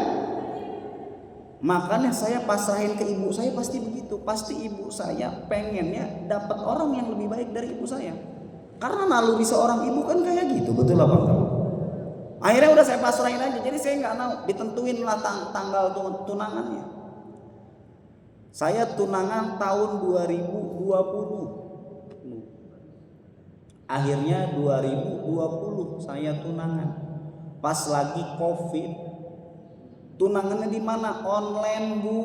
Makanya saya pasrahin ke ibu saya pasti begitu. Pasti ibu saya pengennya dapat orang yang lebih baik dari ibu saya. Karena naluri seorang ibu kan kayak gitu, betul apa enggak? Akhirnya udah saya pasrahin aja. Jadi saya nggak mau ditentuin lah tanggal tunangannya. Saya tunangan tahun 2020. Akhirnya 2020 saya tunangan. Pas lagi Covid. Tunangannya di mana? Online, Bu.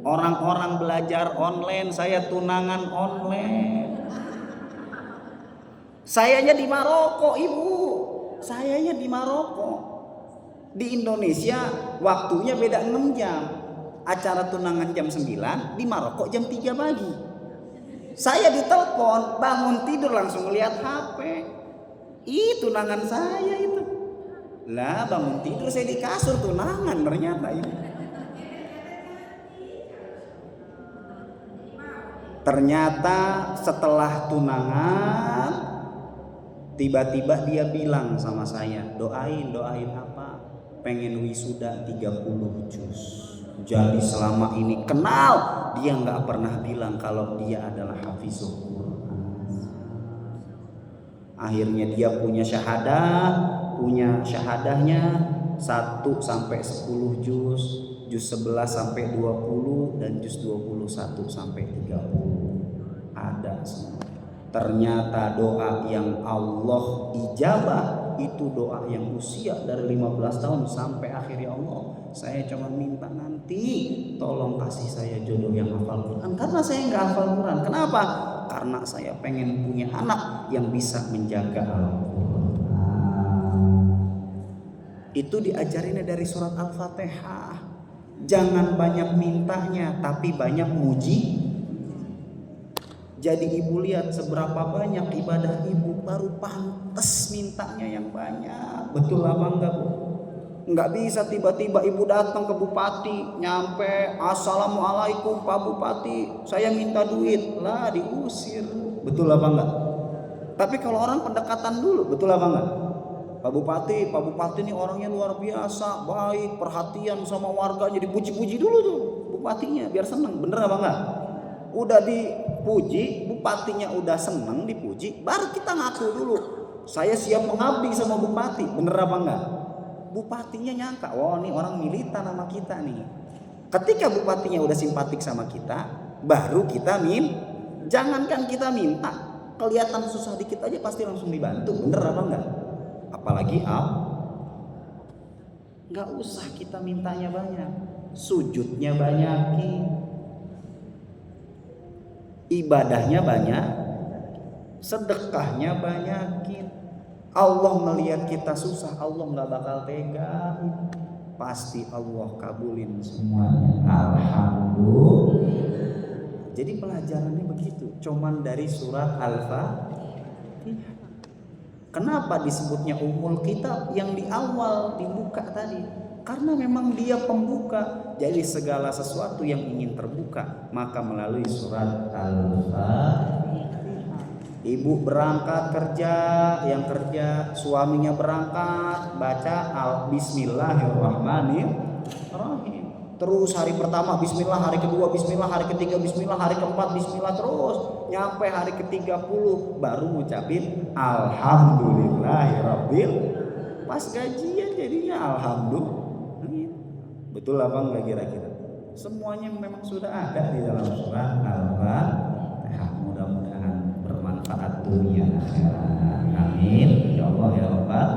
Orang-orang belajar online, saya tunangan online. Sayanya di Maroko, Ibu. Sayanya di Maroko. Di Indonesia waktunya beda 6 jam. Acara tunangan jam 9, di Maroko jam 3 pagi. Saya ditelepon, bangun tidur langsung lihat HP. Ih, tunangan saya itu. Lah, bangun tidur saya di kasur tunangan ternyata ini. Ternyata setelah tunangan tiba-tiba dia bilang sama saya, doain apa? Pengen wisuda 30 juz. Jadi selama ini kenal, dia nggak pernah bilang kalau dia adalah hafizul Quran. Akhirnya dia punya syahadahnya 1 sampai 10 juz, juz 11 sampai 20 dan juz 21 sampai 30. Ada semua. Ternyata doa yang Allah ijabah itu doa yang usia dari 15 tahun sampai akhir. Ya Allah, saya cuma minta nanti tolong kasih saya jodoh yang hafal Quran. Karena saya nggak hafal Quran. Kenapa? Karena saya pengen punya anak yang bisa menjaga Al-Quran. Itu diajarinnya dari surat Al-Fatihah. Jangan banyak mintanya, tapi banyak muji. Jadi ibu lihat seberapa banyak ibadah ibu, baru pantas mintanya yang banyak. Betul apa enggak, Bu? Enggak bisa tiba-tiba ibu datang ke bupati, nyampe, assalamualaikum Pak Bupati, saya minta duit. Lah, diusir. Betul apa enggak? Tapi kalau orang pendekatan dulu, betul apa enggak? Pak Bupati ini orangnya luar biasa, baik, perhatian sama warganya, dipuji-puji dulu tuh bupatinya biar seneng. Bener apa enggak? Udah dipuji, bupatinya udah seneng dipuji, baru kita ngaku dulu, saya siap mengabdi sama bupati. Bener apa enggak? Bupatinya nyangka, wah ini orang militan sama kita nih. Ketika bupatinya udah simpatik sama kita, baru kita jangankan kita minta, kelihatan susah dikit aja pasti langsung dibantu. Bener apa enggak? Apalagi nggak usah kita mintanya banyak, sujudnya banyakin, ibadahnya banyak, sedekahnya banyakin. Allah melihat kita susah, Allah nggak bakal tega, pasti Allah kabulin semuanya. Alhamdulillah. Jadi pelajarannya begitu, cuman dari surat Al-Fatihah. Kenapa disebutnya Ummul Kitab yang di awal dibuka tadi? Karena memang dia pembuka. Jadi segala sesuatu yang ingin terbuka maka melalui surat Al-Fatihah. Ibu berangkat kerja, yang kerja suaminya berangkat, baca Bismillahirrahmanirrahim. Terus hari pertama Bismillah, hari kedua Bismillah, hari ketiga Bismillah, hari keempat Bismillah, terus nyampe hari ke-30 baru ngucapin Alhamdulillahirabbil. Pas gajian jadinya Alhamdulillah. Betul apa enggak kira-kira? Semuanya memang sudah ada di dalam surat Al-Fatihah. Mudah-mudahan bermanfaat dunia akhirat. Amin. Ya Allah ya Rabbal.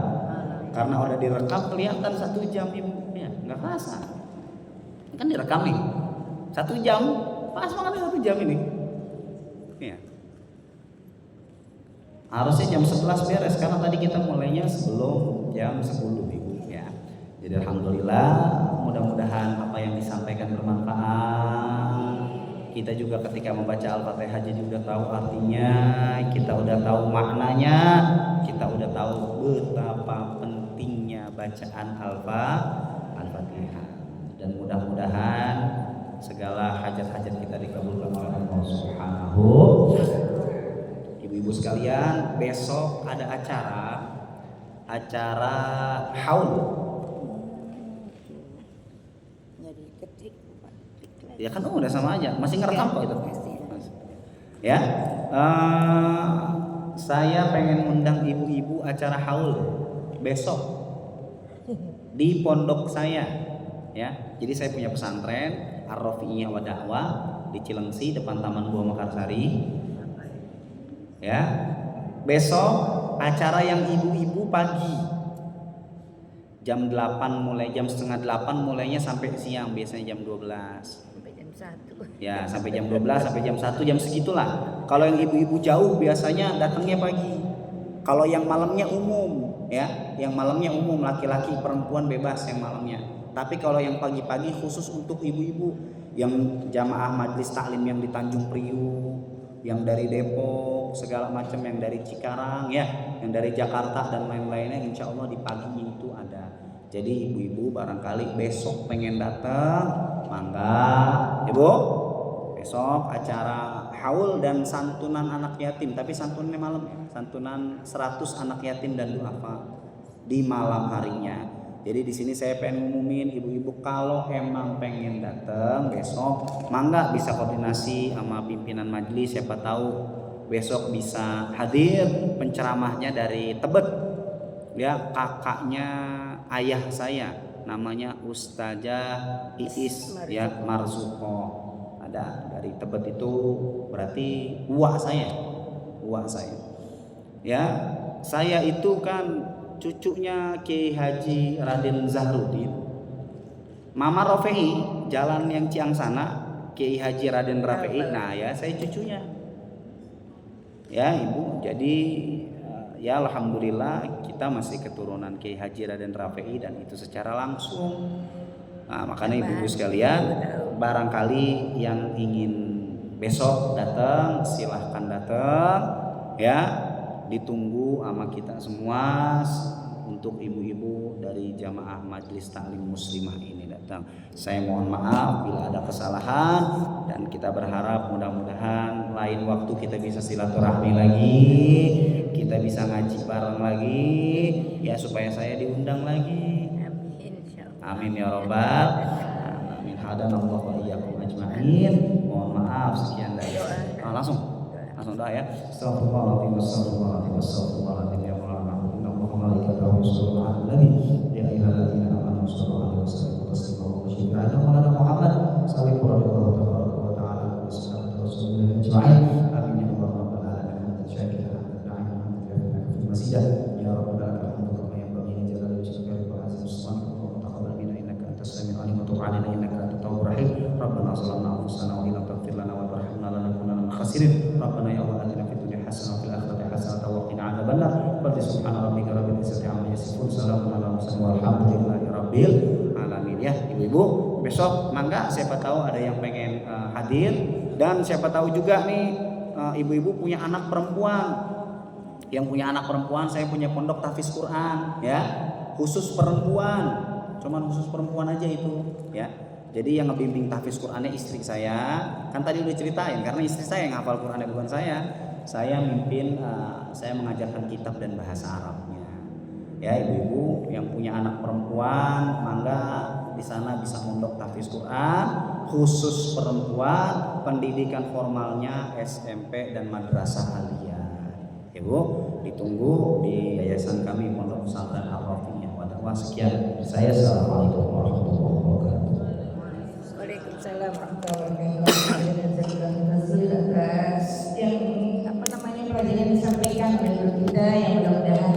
Karena udah direkam kelihatan 1 jam ibunya, nggak kerasa. Kan direkam nih 1 jam, pas banget 1 jam ini ya. Harusnya jam 11 beres karena tadi kita mulainya sebelum jam 10 ibu ya. Jadi alhamdulillah, mudah-mudahan apa yang disampaikan bermanfaat. Kita juga ketika membaca Al-Fatihah jadi udah tahu artinya, kita udah tahu maknanya, kita udah tahu betapa pentingnya bacaan Al-Fatihah. Dan mudah-mudahan segala hajat-hajat kita dikabulkan oleh Allah Subhanahu. Ibu-ibu sekalian, besok ada acara haul. Ya kan udah sama aja, masih ngerekam kok itu. Ya, saya pengen undang ibu-ibu acara haul besok di pondok saya. Ya, jadi saya punya pesantren Ar-Rafi'iyah wa Da'wah di Cilengsi depan Taman Buah Mekarsari. Ya, besok acara yang ibu-ibu pagi jam 8 mulai, jam setengah 8 mulainya sampai siang, biasanya jam 12. Ya, sampai jam 12 sampai jam 1, jam segitulah. Kalau yang ibu-ibu jauh biasanya datangnya pagi. Kalau yang malamnya umum, ya, yang malamnya umum, laki-laki perempuan bebas yang malamnya. Tapi kalau yang pagi-pagi khusus untuk ibu-ibu yang jamaah majelis taklim yang di Tanjung Priuk, yang dari Depok, segala macam, yang dari Cikarang, ya, yang dari Jakarta dan lain-lainnya, insya Allah di paginya itu ada. Jadi ibu-ibu barangkali besok pengen datang, mangga, ibu. Besok acara haul dan santunan anak yatim, tapi santunannya malam ya, santunan 100 anak yatim dan duafa di malam harinya. Jadi di sini saya pengen ngumumin ibu-ibu kalau emang pengen datang besok, mangga bisa koordinasi sama pimpinan majelis, siapa tahu besok bisa hadir penceramahnya dari Tebet. Ya, kakaknya ayah saya namanya Ustazah Iis ya Marzuko, ada dari Tebet. Itu berarti uak saya ya. Saya itu kan cucunya Kiai Haji Raden Zahruddin, Mama Rafei, jalan yang Ciang sana Kiai Haji Raden Rafei. Nah ya, saya cucunya ya ibu. Jadi ya alhamdulillah kita masih keturunan Kiai Haji Raden Rafei dan itu secara langsung. Nah, makanya ibu-ibu sekalian, barangkali yang ingin besok datang silahkan datang ya, ditunggu sama kita semua untuk ibu-ibu dari jamaah majelis taklim muslimah ini datang. Saya mohon maaf bila ada kesalahan dan kita berharap mudah-mudahan lain waktu kita bisa silaturahmi lagi, kita bisa ngaji bareng lagi ya, supaya saya diundang lagi. Amin ya robbal alamin. Hadanallahu wa iyyakum ajmain. Mohon maaf sekian dari langsung doa ya. Astagfirullahaladzim, astagfirullahaladzim, astagfirullahaladzim. Ya Allah, inna Allaha malaikatahu yusholluna 'alan nabi ya ayyuhalladzina amanu shollu 'alaihi wa sallimu taslima. Wa ala Muhammad sallallahu alaihi wa ta'ala wa sallam rasulullah ajmain. Amin ya rabbal alamin. Syakira na'im fi masjid ya rabbal alamin. Kama yanbaghi li jalali wajhika wa azim sultanika wa taqabbal minna innaka antas samiul alim wa tub 'alaina innaka antat tawwabur rahim. Rabbana zalamna anfusana wa illam taghfir lana wa tarhamna lanakunanna minal khasirin. Rabbana ya Allah atina fid dunya hasanah wa fil akhirati hasanah wa qina adzabannar. Qul subhana rabbika rabbil izzati amma yasifun, salamun alal mursalin walhamdulillahi rabbil alamin. Ya ibu-ibu, besok mangga, siapa tahu ada yang pengen hadir, dan siapa tahu juga nih ibu-ibu punya anak perempuan. Yang punya anak perempuan, saya punya pondok tahfiz Quran ya, khusus perempuan, cuman khusus perempuan aja itu ya. Jadi yang ngebimbing tahfiz Qurannya istri saya, kan tadi udah ceritain, karena istri saya yang hafal Qurannya bukan saya. Saya mimpin, saya mengajarkan kitab dan bahasa Arabnya. Ya ibu-ibu yang punya anak perempuan, mangga di sana bisa mondok tahfiz Quran khusus perempuan, pendidikan formalnya SMP dan madrasah aliyah. Ibu ditunggu di yayasan kami Pondok Pesantren Ar-Rafi'iyah wa Da'wah. Sekian dari saya. Assalamualaikum warahmatullahi wabarakatuh. Waalaikumsalam warahmatullahi wabarakatuh. Atas yang pelajaran disampaikan oleh guru kita, yang mudah-mudahan